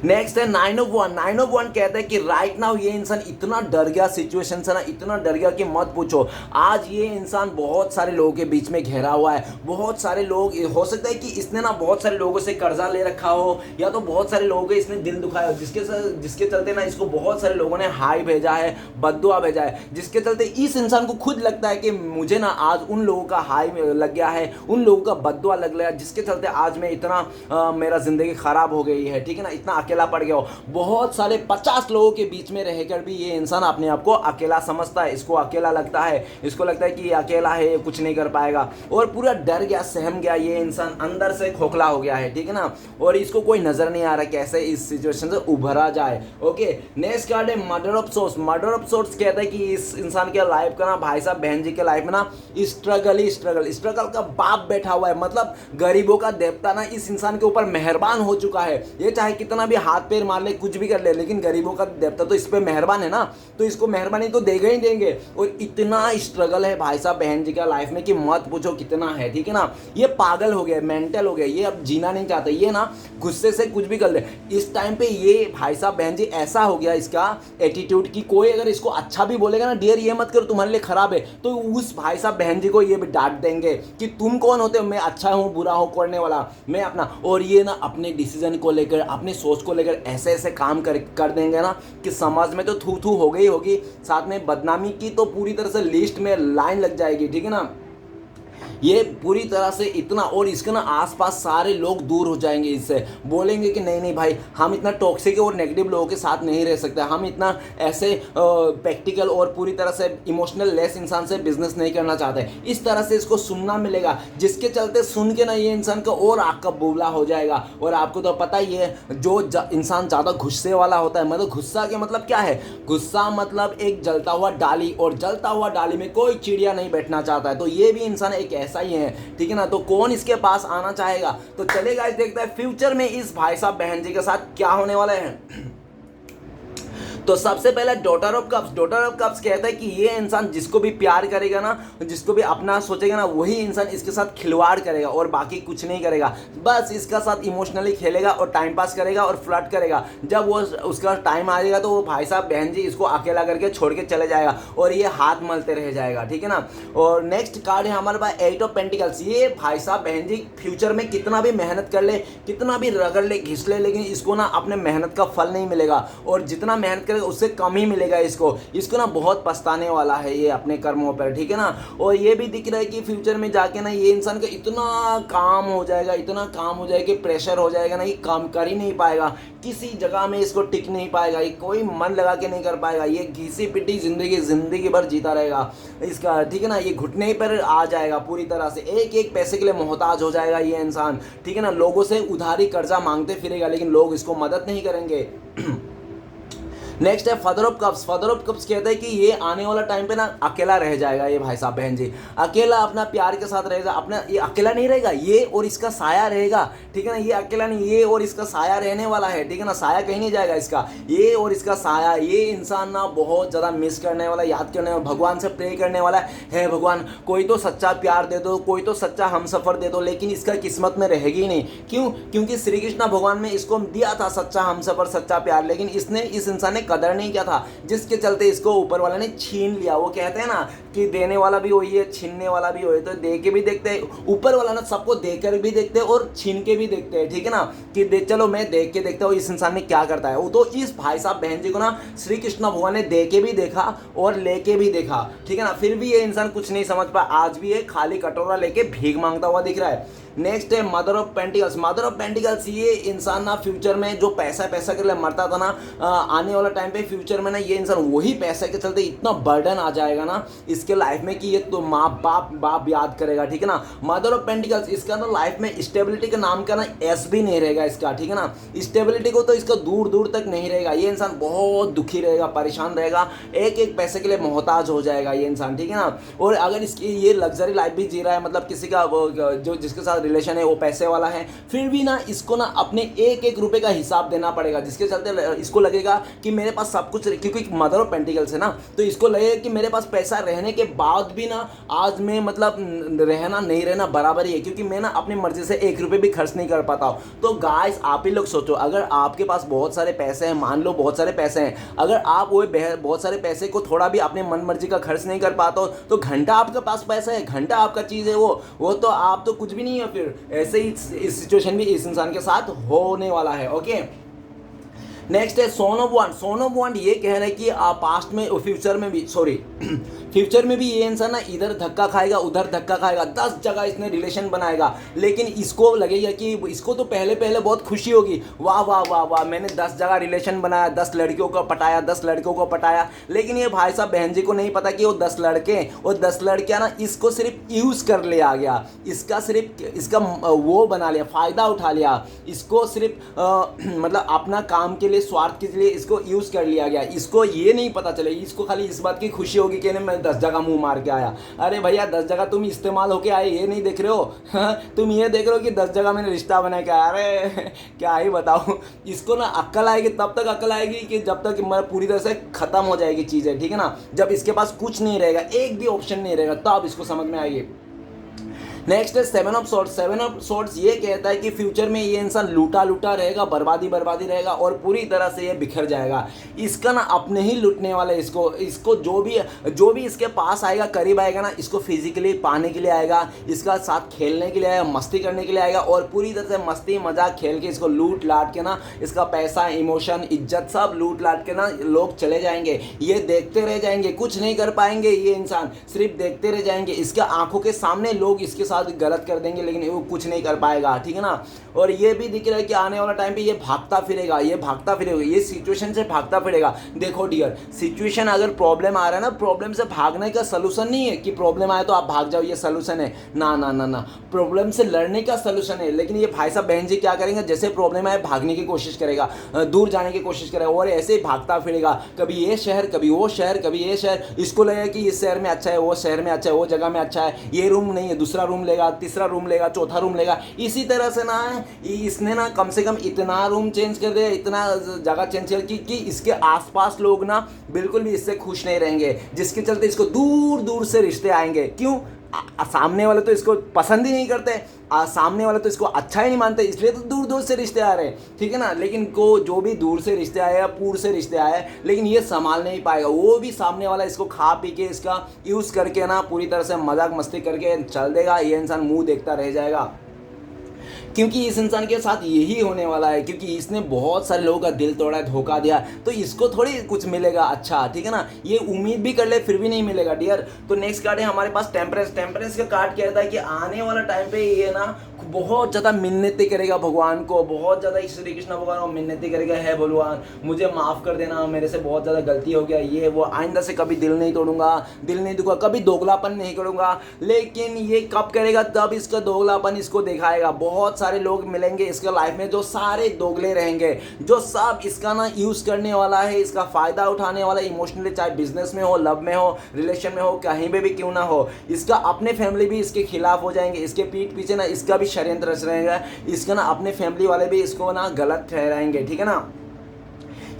नेक्स्ट है 9 ऑफ 1। 9 ऑफ 1 कहता है कि राइट नाउ ये इंसान इतना डर गया सिचुएशन से ना, इतना डर गया कि मत पूछो। आज ये इंसान बहुत सारे लोगों के बीच में घेरा हुआ है। बहुत सारे लोग, हो सकता है कि इसने ना बहुत सारे लोगों से कर्जा ले रखा हो, या तो बहुत सारे लोगों के इसने दिल दुखाया हो, जिसके चलते ना इसको बहुत सारे लोगों ने हाई भेजा है, बद्दुआ भेजा है, जिसके चलते इस इंसान को खुद लगता है कि मुझे ना आज उन लोगों का हाई लग गया है, उन लोगों का बद्दुआ लग गया, जिसके चलते आज मैं इतना मेरा जिंदगी खराब हो गई है, ठीक है ना, इतना अकेला पड़ गया हो। बहुत सारे 50 लोगों के बीच में रहकर भी ये इंसान अपने आप को अकेला समझता है, इसको अकेला लगता है, इसको लगता है कि ये अकेला है, ये कुछ नहीं कर पाएगा, और पूरा डर गया, सहम गया, ये इंसान अंदर से खोखला हो गया है, ठीक है ना। और इसको कोई नजर नहीं आ रहा कैसे इस सिचुएशन से उभरा जाए। ओके, नेक्स्ट कार्ड है murder of source. Murder of source कहता है कि इस इंसान के लाइफ का ना, भाई साहब बहन जी के लाइफ में ना स्ट्रगल ही स्ट्रगल का बाप बैठा हुआ है, मतलब गरीबों का देवता ना इस इंसान के ऊपर मेहरबान हो चुका है। ये चाहे कितना भी हाथ पैर मार ले, कुछ भी कर ले, लेकिन गरीबों का देवता तो इस पर मेहरबान है ना, तो इसको मेहरबानी तो देगा ही देंगे। और इतना स्ट्रगल है भाई साहब बहन जी का लाइफ में कि मत पूछो कितना है, ठीक है ना। ये पागल हो गया, मेंटल हो गया, ये अब जीना नहीं चाहता, ये ना गुस्से से कुछ भी कर ले। इस टाइम पे ये भाई साहब बहन जी ऐसा हो गया इसका एटीट्यूड कि कोई अगर इसको अच्छा भी बोलेगा ना, डियर ये मत करो तुम्हारे लिए खराब है, तो उस भाई साहब बहन जी को ये भी डांट देंगे कि तुम कौन होते हो, मैं अच्छा हूँ बुरा हूँ करने वाला, मैं अपना। और ये ना अपने डिसीजन को लेकर, अपने सोच को लेकर ऐसे ऐसे काम कर देंगे ना कि समाज में तो थू थू हो गई होगी, साथ में बदनामी की तो पूरी तरह से लिस्ट में लाइन लग जाएगी, ठीक है ना। ये पूरी तरह से इतना, और इसके ना आसपास सारे लोग दूर हो जाएंगे, इससे बोलेंगे कि नहीं नहीं भाई हम इतना टॉक्सिक और नेगेटिव लोगों के साथ नहीं रह सकते, हम इतना ऐसे प्रैक्टिकल और पूरी तरह से इमोशनल लेस इंसान से बिजनेस नहीं करना चाहते। इस तरह से इसको सुनना मिलेगा, जिसके चलते सुन के ना ये इंसान का और आग का बुबला हो जाएगा। और आपको तो पता ही है जो इंसान ज़्यादा गुस्से वाला होता है, मतलब गुस्सा के मतलब क्या है, गुस्सा मतलब एक जलता हुआ डाली, और जलता हुआ डाली में कोई चिड़िया नहीं बैठना चाहता है, तो ये भी इंसान एक ऐसा ही है, ठीक है ना। तो कौन इसके पास आना चाहेगा। तो चलेगा देखते हैं फ्यूचर में इस भाई साहब बहन जी के साथ क्या होने वाला है। तो सबसे पहले डॉटर ऑफ कप्स कहता है कि ये इंसान जिसको भी प्यार करेगा ना, जिसको भी अपना सोचेगा ना, वही इंसान इसके साथ खिलवाड़ करेगा और बाकी कुछ नहीं करेगा, बस इसका साथ इमोशनली खेलेगा और टाइम पास करेगा और फ्लर्ट करेगा। जब वो उसका टाइम आ जाएगा तो वो भाई साहब बहन जी इसको अकेला करके छोड़ के चले जाएगा और ये हाथ मलते रह जाएगा, ठीक है ना। और नेक्स्ट कार्ड है हमारे पास 8 ऑफ पेंटिकल्स। ये भाई साहब बहन जी फ्यूचर में कितना भी मेहनत कर ले, कितना भी रगड़ ले घिस ले, लेकिन इसको ना अपने मेहनत का फल नहीं मिलेगा, और जितना मेहनत उससे कम ही मिलेगा इसको ना बहुत पछताने वाला है ये अपने कर्मों पर, ठीक है ना। और ये भी दिख रहा है कि फ्यूचर में जाके ना ये इंसान का इतना काम हो जाएगा, इतना काम हो जाएगा कि प्रेशर हो जाएगा ना, ये काम कर ही नहीं पाएगा, किसी जगह में इसको टिक नहीं पाएगा, ये कोई मन लगा के नहीं कर पाएगा, ये घिसी पिटी जिंदगी भर जीता रहेगा इसका, ठीक है ना। ये घुटने पर आ जाएगा पूरी तरह से, एक एक पैसे के लिए मोहताज हो जाएगा ये इंसान, ठीक है ना। लोगों से उधारी कर्जा मांगते फिरेगा, लेकिन लोग इसको मदद नहीं करेंगे। नेक्स्ट है फादर ऑफ कप्स कहता है कि ये आने वाला टाइम पे ना अकेला रह जाएगा ये भाई साहब बहन जी, अकेला अपना प्यार के साथ रहेगा, अपना ये अकेला नहीं रहेगा, ये और इसका साया रहेगा, ठीक है ना। ये अकेला नहीं, ये और इसका साया रहने वाला है, ठीक है ना। साया कहीं नहीं जाएगा इसका, ये और इसका साया। ये इंसान ना बहुत ज़्यादा मिस करने वाला, याद करने वाला, भगवान से प्रे करने वाला है भगवान कोई तो सच्चा प्यार दे दो, कोई तो सच्चा हमसफ़र दे दो, लेकिन इसका किस्मत में रहेगी नहीं। क्यों? क्योंकि श्री कृष्ण भगवान ने इसको दिया था सच्चा हमसफ़र, सच्चा प्यार, लेकिन इसने इस इंसान ने कदर नहीं किया था, जिसके चलते इसको ऊपर वाला ने छीन लिया। वो कहते हैं ना कि देने वाला भी वही है, छीनने वाला भी वही, तो दे के भी देखते हैं ऊपर वाला ना, सबको देकर भी देखते हैं और छीन के भी देखते हैं, ठीक है ना। कि चलो मैं देख के देखता हूँ इस इंसान ने क्या करता है। वो तो इस भाई साहब बहन जी को ना श्री कृष्ण भगवान ने दे के भी देखा और लेके भी देखा, ठीक है ना, फिर भी ये इंसान कुछ नहीं समझ पाया, आज भी ये खाली कटोरा लेके भीख मांगता हुआ दिख रहा है। नेक्स्ट है मदर ऑफ पेंटिकल्स। ये इंसान ना फ्यूचर में जो पैसा के लिए मरता था ना, आने वाला टाइम पे फ्यूचर में ना ये इंसान वही पैसे के चलते इतना बर्डन आ जाएगा ना इसके लाइफ में कि ये तो माँ बाप याद करेगा, ठीक है ना। मदर ऑफ पेंटिकल्स, इसका ना लाइफ में स्टेबिलिटी के नाम का ना एस भी नहीं रहेगा इसका, ठीक है ना। स्टेबिलिटी को तो इसका दूर तक नहीं रहेगा, ये इंसान बहुत दुखी रहेगा, परेशान रहेगा, एक एक पैसे के लिए मोहताज हो जाएगा ये इंसान, ठीक है ना। और अगर इसकी ये लग्जरी लाइफ भी जी रहा है, मतलब किसी का जो जिसके साथ रिलेशन है वो पैसे वाला है, फिर भी ना इसको ना अपने एक एक रुपए का हिसाब देना पड़ेगा, जिसके चलते इसको लगेगा कि मेरे पास सब कुछ, क्योंकि मदर ऑफ पेंटिकल्स है ना, तो इसको लगेगा कि मेरे पास पैसा रहने के बाद भी ना आज मैं मतलब रहना नहीं रहना बराबर ही है, क्योंकि मैं ना अपनी मर्जी से एक रुपये भी खर्च नहीं कर पाता हूँ। तो गाइस आप ही लोग सोचो, अगर आपके पास बहुत सारे पैसे हैं, मान लो बहुत सारे पैसे हैं, अगर आप वो बहुत सारे पैसे को थोड़ा भी अपने मन मर्जी का खर्च नहीं कर पाते हो, तो घंटा आपके पास पैसा है, घंटा आपका चीज़ है, वो तो आप तो कुछ भी नहीं है। फिर ऐसे ही इस सिचुएशन भी इस इंसान के साथ होने वाला है। ओके, नेक्स्ट है सोन ऑफ वांड। ये कह रहे हैं कि पास्ट में फ्यूचर में भी ये इंसान ना इधर धक्का खाएगा उधर धक्का खाएगा, 10 जगह इसने रिलेशन बनाएगा, लेकिन इसको लगेगा कि इसको तो पहले बहुत खुशी होगी, वाह वाह वाह वाह मैंने 10 जगह रिलेशन बनाया, 10 लड़कियों को पटाया, लेकिन ये भाई साहब बहन जी को नहीं पता कि वो 10 लड़के और 10 लड़कियां ना इसको सिर्फ यूज़ कर ले आ गया, इसका वो बना लिया, फ़ायदा उठा लिया, इसको सिर्फ मतलब अपना काम के लिए, स्वार्थ के लिए इसको यूज़ कर लिया गया। इसको ये नहीं पता चले, इसको खाली इस बात की खुशी होगी कि मैं 10 जगह मुंह मार के आया। अरे भैया 10 जगह तुम इस्तेमाल होके आए ये नहीं देख रहे हो, हाँ? तुम ये देख रहे हो कि 10 जगह मैंने रिश्ता बना के आया। अरे क्या ही बताऊँ। इसको ना अक्ल आएगी, तब तक अक्ल आएगी कि जब तक मतलब पूरी तरह से ख़त्म हो जाएगी चीज़ें, ठीक है ना। जब इसके पास कुछ नहीं रहेगा, एक भी ऑप्शन नहीं रहेगा, तब इसको समझ में आएगी। नेक्स्ट है 7 ऑफ सॉर्ड्स। 7 ऑफ सॉर्ड्स ये कहता है कि फ्यूचर में ये इंसान लूटा लूटा रहेगा, बर्बादी बर्बादी रहेगा और पूरी तरह से ये बिखर जाएगा। इसका ना अपने ही लूटने वाले, इसको जो भी इसके पास आएगा, करीब आएगा ना, इसको फिजिकली पाने के लिए आएगा, इसका साथ खेलने के लिए आएगा, मस्ती करने के लिए आएगा और पूरी तरह से मस्ती मजाक खेल के इसको लूट लाट के ना, इसका पैसा, इमोशन, इज्जत सब लूट लाट के ना लोग चले जाएंगे। ये देखते रह जाएंगे, कुछ नहीं कर पाएंगे, ये इंसान सिर्फ देखते रह जाएंगे। इसके आंखों के सामने लोग इसके साथ गलत कर देंगे, लेकिन वो कुछ नहीं कर पाएगा, ठीक है ना। और ये भी दिख रहा है कि आने वाला टाइम पे ये भागता फिरेगा, ये सिचुएशन से भागता फिरेगा। देखो डियर, सिचुएशन अगर प्रॉब्लम आ रहा है ना, प्रॉब्लम से भागने का सलूशन नहीं है कि प्रॉब्लम आए तो आप भाग जाओ, ये सलूशन है ना ना ना ना। प्रॉब्लम से लड़ने का सलूशन है। लेकिन ये भाई साहब बहन जी क्या करेंगे, जैसे प्रॉब्लम आए भागने की कोशिश करेगा, दूर जाने की कोशिश करेगा और ऐसे ही भागता फिरेगा, कभी ये शहर, कभी वो शहर, कभी ये शहर। इसको लगेगा कि इस शहर में अच्छा है, वो शहर में अच्छा है, वो जगह में अच्छा है, ये रूम नहीं है, दूसरा रूम लेगा, तीसरा रूम लेगा, चौथा रूम लेगा। इसी तरह से ना इसने ना कम से कम इतना रूम चेंज कर दिया, इतना जगह चेंज कर कि इसके आसपास लोग ना बिल्कुल भी इससे खुश नहीं रहेंगे, जिसके चलते इसको दूर दूर से रिश्ते आएंगे। क्यों? सामने वाले तो इसको पसंद ही नहीं करते, सामने वाले तो इसको अच्छा ही नहीं मानते, इसलिए तो दूर दूर से रिश्ते आ रहे हैं, ठीक है ना। लेकिन को जो भी दूर से रिश्ते आए या पूर्व से रिश्ते आए, लेकिन ये संभाल नहीं पाएगा। वो भी सामने वाला इसको खा पी के, इसका यूज़ करके ना पूरी तरह से मजाक मस्ती करके चल देगा। ये इंसान मुंह देखता रह जाएगा, क्योंकि इस इंसान के साथ यही होने वाला है, क्योंकि इसने बहुत सारे लोगों का दिल तोड़ा है, धोखा दिया, तो इसको थोड़ी कुछ मिलेगा अच्छा, ठीक है ना। ये उम्मीद भी कर ले फिर भी नहीं मिलेगा डियर। तो नेक्स्ट कार्ड है हमारे पास टेम्परेंस। टेम्परेंस का कार्ड कहता है कि आने वाला टाइम पे ये ना बहुत ज़्यादा मिन्नतें करेगा भगवान को, बहुत ज़्यादा श्री कृष्ण भगवान को मिन्नतें करेगा, है भगवान मुझे माफ़ कर देना, मेरे से बहुत ज़्यादा गलती हो गया, ये वो, आइंदा से कभी दिल नहीं तोड़ूंगा, दिल नहीं दुखा, कभी दोगलापन नहीं करूँगा। लेकिन ये कब करेगा? तब इसका दोगलापन इसको दिखाएगा। बहुत सारे लोग मिलेंगे इसके लाइफ में जो सारे दोगले रहेंगे, जो सब इसका ना यूज़ करने वाला है, इसका फ़ायदा उठाने वाला इमोशनली, चाहे बिजनेस में हो, लव में हो, रिलेशन में हो, कहीं पे भी क्यों ना हो। इसका अपने फैमिली भी इसके खिलाफ हो जाएंगे, इसके पीठ पीछे ना इसका भी षड्यंत्र रच रहेगा, इसका ना अपने फैमिली वाले भी इसको ना गलत ठहराएंगे, ठीक है ना।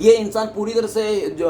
ये इंसान पूरी तरह से जो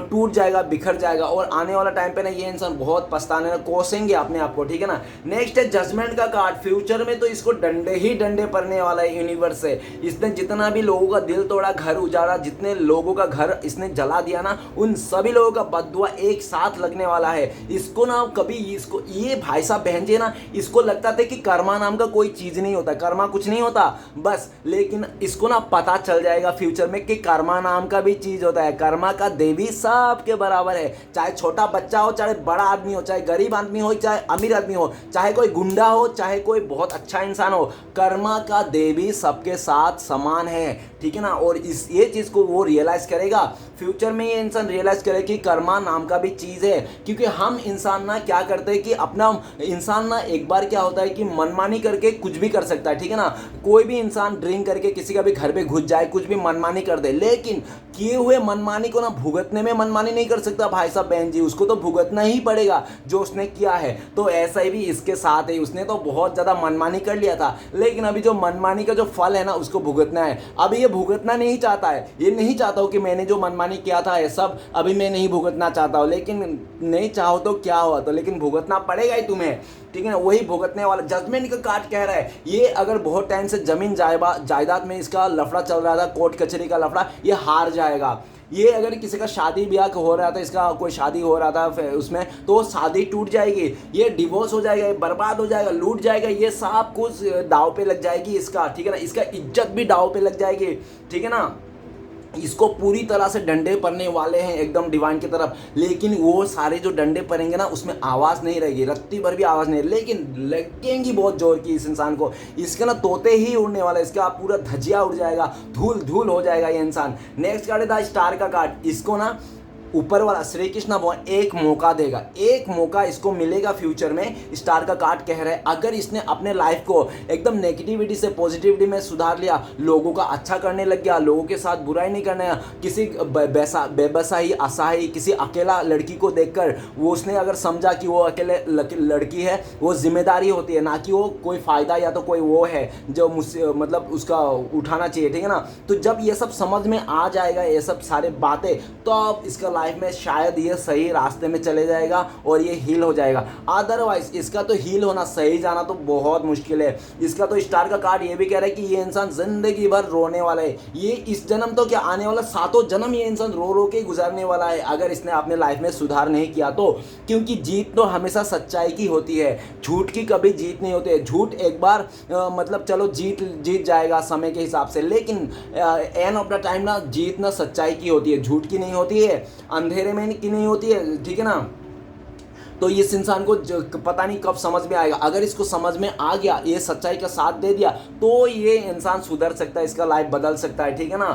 टूट जाएगा, बिखर जाएगा और आने वाला टाइम पे ना ये इंसान बहुत पछताने, कोसेंगे अपने आप को, ठीक है ना। नेक्स्ट है जजमेंट का कार्ड। फ्यूचर में तो इसको डंडे ही डंडे पड़ने वाला है यूनिवर्स से। इसने जितना भी लोगों का दिल तोड़ा, घर उजाड़ा, जितने लोगों का घर इसने जला दिया ना, उन सभी लोगों का बददुआ एक साथ लगने वाला है। इसको ना कभी इसको, ये भाई साहब बहन जी ना, इसको लगता था कि कर्मा नाम का कोई चीज़ नहीं होता, कर्मा कुछ नहीं होता बस। लेकिन इसको ना पता चल जाएगा फ्यूचर में कि कर्मा नाम का भी चीज़ होता है। कर्मा का देवी सबके बराबर है, चाहे छोटा बच्चा हो, चाहे बड़ा आदमी हो, चाहे गरीब आदमी हो, चाहे अमीर आदमी हो, चाहे कोई गुंडा हो, चाहे कोई बहुत अच्छा इंसान हो, कर्मा का देवी सबके साथ समान है, ठीक है ना। और ये चीज़ को वो रियलाइज़ करेगा फ्यूचर में, ये इंसान रियलाइज़ करे कि कर्मा नाम का भी चीज़ है। क्योंकि हम इंसान ना क्या करते हैं कि अपना इंसान ना एक बार क्या होता है कि मनमानी करके कुछ भी कर सकता है, ठीक है ना। कोई भी इंसान ड्रिंक करके किसी का भी घर पे घुस जाए, कुछ भी मनमानी कर दे, लेकिन किए हुए मनमानी को ना भुगतने में मनमानी नहीं कर सकता भाई साहब बहन जी, उसको तो भुगतना ही पड़ेगा जो उसने किया है। तो ऐसा ही भी इसके साथ है, उसने तो बहुत ज़्यादा मनमानी कर लिया था, लेकिन अभी जो मनमानी का जो फल है ना उसको भुगतना है। अभी ये भुगतना नहीं चाहता है, ये नहीं चाहता हूँ कि मैंने जो मनमानी किया था ये सब अभी मैं नहीं भुगतना चाहता हूँ, लेकिन नहीं चाहो तो क्या हुआ, तो लेकिन भुगतना पड़ेगा ही तुम्हें, ठीक है ना। वही भुगतने वाला जजमेंट का कार्ड कह रहा है। ये अगर बहुत टाइम से जमीन जायदाद में इसका लफड़ा चल रहा था, कोर्ट कचहरी का लफड़ा, ये हार जाएगा। ये अगर किसी का शादी ब्याह हो रहा था, इसका कोई शादी हो रहा था उसमें, तो शादी टूट जाएगी, ये डिवोर्स हो जाएगा, ये बर्बाद हो जाएगा, लूट जाएगा, ये सब कुछ दाव पे लग जाएगी इसका, ठीक है ना। इसका इज्जत भी दाव पे लग जाएगी, ठीक है ना। इसको पूरी तरह से डंडे पड़ने वाले हैं एकदम डिवाइन की तरफ, लेकिन वो सारे जो डंडे पड़ेंगे ना उसमें आवाज़ नहीं रहेगी, रत्ती भर भी आवाज़ नहीं, लेकिन लगेंगी बहुत जोर की इस इंसान को। इसके ना तोते ही उड़ने वाला, इसका पूरा धजिया उड़ जाएगा, धूल धूल हो जाएगा ये इंसान। नेक्स्ट कार्ड है द स्टार का कार्ड। इसको ना ऊपर वाला श्री कृष्ण भगवान एक मौका देगा, एक मौका इसको मिलेगा फ्यूचर में। स्टार का कार्ड कह रहा है अगर इसने अपने लाइफ को एकदम नेगेटिविटी से पॉजिटिविटी में सुधार लिया, लोगों का अच्छा करने लग गया, लोगों के साथ बुराई नहीं करना, किसी बेबसाही असहाय किसी अकेला लड़की को देखकर वो उसने अगर समझा कि वो अकेले लड़की है, वो जिम्मेदारी होती है, ना कि वो कोई फ़ायदा या तो कोई वो है जो मतलब उसका उठाना चाहिए, ठीक है ना। तो जब ये सब समझ में आ जाएगा, ये सब सारे बातें, तो अब इसका लाइफ में शायद ये सही रास्ते में चले जाएगा और ये हील हो जाएगा। अदरवाइज इसका तो हील होना, सही जाना तो बहुत मुश्किल है। इसका तो स्टार का कार्ड ये भी कह रहा है कि ये इंसान जिंदगी भर रोने वाला है। ये इस जन्म तो क्या, आने वाला 7 जन्म ये इंसान रो रो के गुजारने वाला है अगर इसने अपने लाइफ में सुधार नहीं किया तो। क्योंकि जीत तो हमेशा सच्चाई की होती है, झूठ की कभी जीत नहीं होती है। झूठ एक बार मतलब चलो जीत जाएगा समय के हिसाब से, लेकिन एंड ऑफ द टाइम ना जीत ना सच्चाई की होती है, झूठ की नहीं होती है, अंधेरे में की नहीं होती है, ठीक है ना। तो इस इंसान को पता नहीं कब समझ में आएगा। अगर इसको समझ में आ गया, ये सच्चाई का साथ दे दिया, तो ये इंसान सुधर सकता है, इसका लाइफ बदल सकता है, ठीक है ना।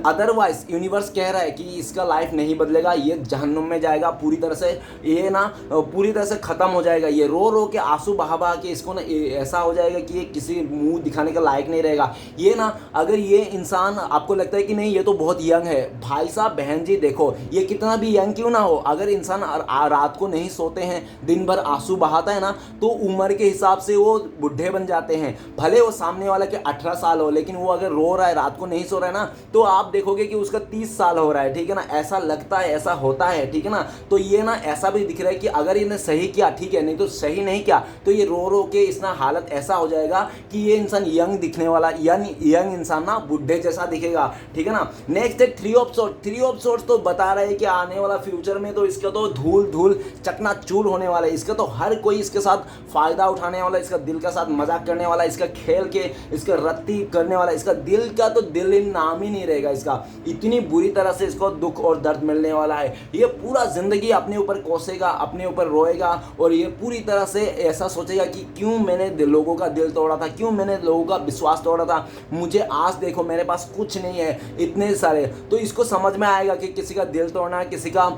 अदरवाइज यूनिवर्स कह रहा है कि इसका लाइफ नहीं बदलेगा, ये जहन्नुम में जाएगा पूरी तरह से, ये ना पूरी तरह से ख़त्म हो जाएगा। ये रो रो के आंसू बहा बहा के इसको ना ऐसा हो जाएगा कि ये किसी मुंह दिखाने का लायक नहीं रहेगा। ये ना अगर ये इंसान आपको लगता है कि नहीं ये तो बहुत यंग है, भाई साहब बहन जी देखो, ये कितना भी यंग क्यों ना हो, अगर इंसान रात को नहीं सोते हैं, दिन भर आंसू बहाता है ना, तो उम्र के हिसाब से वो बुढ़े बन जाते हैं। भले वो सामने वाला के 18 साल हो, लेकिन वो अगर रो रहा है, रात को नहीं सो रहा है ना, तो आप देखोगे कि उसका 30 साल हो रहा है, ठीक है ना। ऐसा लगता है, ऐसा होता है, ठीक है ना। तो ये ना ऐसा भी दिख रहा है कि अगर इन्हें सही किया ठीक है, नहीं तो सही नहीं किया तो ये रो रो के इसना हालत ऐसा हो जाएगा कि ये इंसान यंग दिखने वाला, यंग इंसान ना बुढ़े जैसा दिखेगा, ठीक है ना। नेक्स्ट है 3 ऑफ सोर्ड्स। 3 ऑफ सोर्ड्स तो बता रहा है कि आने वाला फ्यूचर में तो इसका तो धूल चकनाचूर होने वाला है। इसका तो हर कोई इसके साथ फायदा उठाने वाला, इसका दिल का साथ मजाक करने वाला, इसका खेल के इसका रत्ती करने वाला, इसका दिल का तो दिल इन नाम ही नहीं रहेगा इसका। इतनी बुरी तरह से इसको दुख और दर्द मिलने वाला है। ये पूरा जिंदगी अपने ऊपर कोसेगा, अपने ऊपर रोएगा और ये पूरी तरह से ऐसा सोचेगा कि क्यों मैंने लोगों का दिल तोड़ा था, क्यों मैंने लोगों का विश्वास तोड़ा था, मुझे आज देखो मेरे पास कुछ नहीं है, इतने सारे। तो इसको समझ में आएगा कि किसी का दिल तोड़ना, किसी का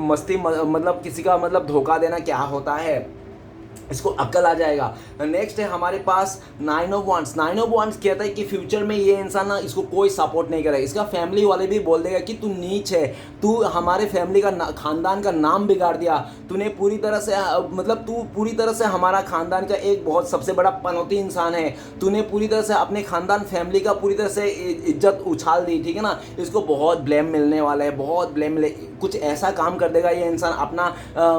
मस्ती मतलब किसी का मतलब धोखा देना क्या होता है, इसको अक्ल आ जाएगा। नेक्स्ट है हमारे पास 9 ऑफ वांड्स। 9 ऑफ वांड्स कहता है कि फ्यूचर में ये इंसान ना इसको कोई सपोर्ट नहीं करेगा। इसका फैमिली वाले भी बोल देगा कि तू नीच है, तू हमारे फैमिली का खानदान का नाम बिगाड़ दिया, तूने पूरी तरह से मतलब तू पूरी तरह से हमारा खानदान का एक बहुत सबसे बड़ा पनौती इंसान है, तूने पूरी तरह से अपने खानदान फैमिली का पूरी तरह से इज्जत उछाल दी, ठीक है ना। इसको बहुत ब्लेम मिलने वाला है, बहुत ब्लेम मिले। कुछ ऐसा काम कर देगा ये इंसान अपना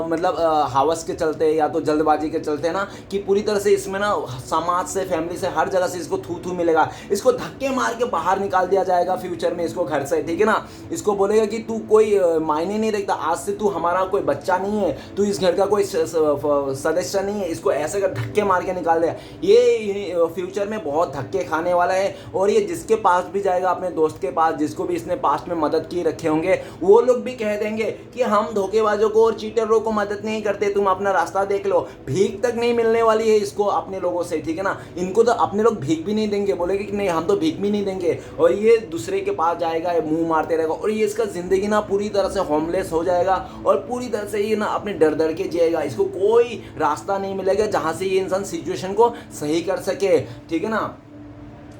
मतलब हवस के चलते या तो जल्दबाजी के चलते ना, कि पूरी तरह से इसमें ना समाज से, फैमिली से, हर जगह से इसको थू मिलेगा। इसको धक्के मार के बाहर निकाल दिया जाएगा फ्यूचर में इसको घर से, ठीक है ना। इसको बोलेगा कि तू कोई मायने नहीं रखता, आज से तू हमारा कोई बच्चा नहीं है, तू इस घर का कोई सदस्य नहीं है। इसको ऐसे कर धक्के मार के निकाल दिया। ये फ्यूचर में बहुत धक्के खाने वाला है और ये जिसके पास भी जाएगा, अपने दोस्त के पास, जिसको भी इसने पास्ट में मदद की रखे होंगे, वो लोग भी कह देंगे कि हम धोखेबाजों को और चीटरों को मदद नहीं करते, तुम अपना रास्ता देख लो। भीख तक नहीं मिलने वाली है इसको अपने लोगों से, ठीक है ना। इनको तो अपने लोग भीख भी नहीं देंगे, बोलेंगे कि नहीं हम तो भीख भी नहीं देंगे, और ये दूसरे के पास जाएगा, मुंह मारते रहेगा और ये इसका जिंदगी ना पूरी तरह से होमलेस हो जाएगा और पूरी तरह से ये ना अपने डर के जिएगा। इसको कोई रास्ता नहीं मिलेगा जहां से ये इंसान सिचुएशन को सही कर सके, ठीक है ना।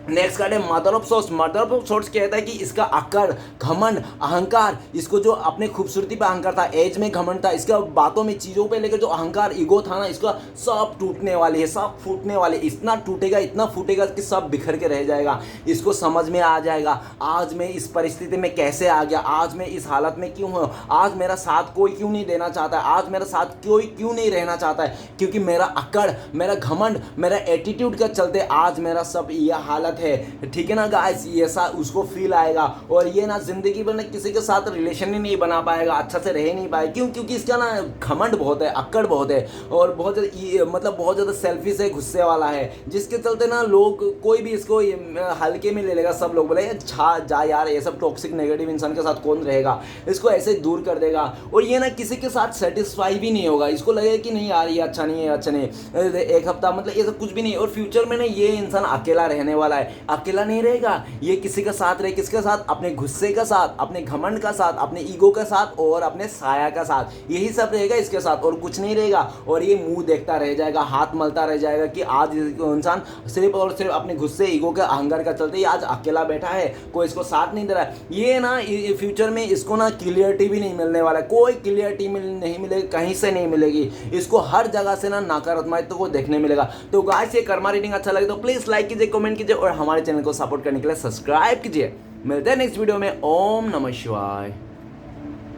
नेक्स्ट कार्ड है mother of swords. Mother of swords कहता है कि इसका अकड़, घमंड, अहंकार, इसको जो अपने खूबसूरती पे अहंकार था, एज में घमंड था, इसका बातों में चीज़ों पे लेकर जो अहंकार, ईगो था ना, इसका सब टूटने वाली है, सब फूटने वाले। इतना टूटेगा, इतना फूटेगा कि सब बिखर के रह जाएगा। इसको समझ में आ जाएगा आज मैं इस परिस्थिति में कैसे आ गया, आज मैं इस हालत में क्यों हूँ, आज मेरा साथ कोई क्यों नहीं देना चाहता है, आज मेरा साथ कोई क्यों नहीं रहना चाहता है, क्योंकि मेरा अकड़, मेरा घमंड, मेरा एटीट्यूड का चलते आज मेरा सब यह हालत है, ठीक है ना गाइस। ऐसा उसको फील आएगा और ये ना जिंदगी भर ना किसी के साथ रिलेशन ही नहीं बना पाएगा, अच्छा से रह नहीं पाएगा। क्यों? क्योंकि इसका ना घमंड बहुत है, अक्कड़ बहुत है और बहुत ज़्यादा मतलब बहुत ज़्यादा सेल्फिश है, गुस्से वाला है, जिसके चलते ना लोग कोई भी इसको हल्के में ले लेगा। सब लोग बोले जा यार, ये सब टॉक्सिक नेगेटिव इंसान के साथ कौन रहेगा, इसको ऐसे दूर कर देगा। और ये ना किसी के साथ सेटिस्फाई भी नहीं होगा, इसको लगेगा कि नहीं यार ये अच्छा नहीं है, अच्छा नहीं, एक हफ्ता मतलब ये सब कुछ भी नहीं। और फ्यूचर में ना ये इंसान अकेला रहने वाला है, है, अकेला नहीं रहेगा, ये किसी का साथ रहे, किसके साथ, अपने गुस्से का साथ, अपने घमंड का साथ, अपने ईगो का साथ और अपने साया का साथ, यही सब रहेगा इसके साथ और कुछ नहीं रहेगा। और ये मुंह देखता रह जाएगा, हाथ मलता रह जाएगा कि आज इंसान सिर्फ और सिर्फ अपने गुस्से, ईगो के, अहंकार का चलते ही आज अकेला बैठा है, कोई इसको साथ नहीं दे रहा है। ये ना फ्यूचर में इसको ना क्लियरिटी भी नहीं मिलने वाला है, कोई क्लियरिटी नहीं मिलेगी, कहीं से नहीं मिलेगी इसको, हर जगह से ना नकारात्मकता को देखने मिलेगा। तो गाइस ये कर्मा रीडिंग अच्छा लगे तो प्लीज लाइक कीजिए, कमेंट कीजिए और हमारे चैनल को सपोर्ट करने के लिए सब्सक्राइब कीजिए। मिलते हैं नेक्स्ट वीडियो में। ओम नमः शिवाय।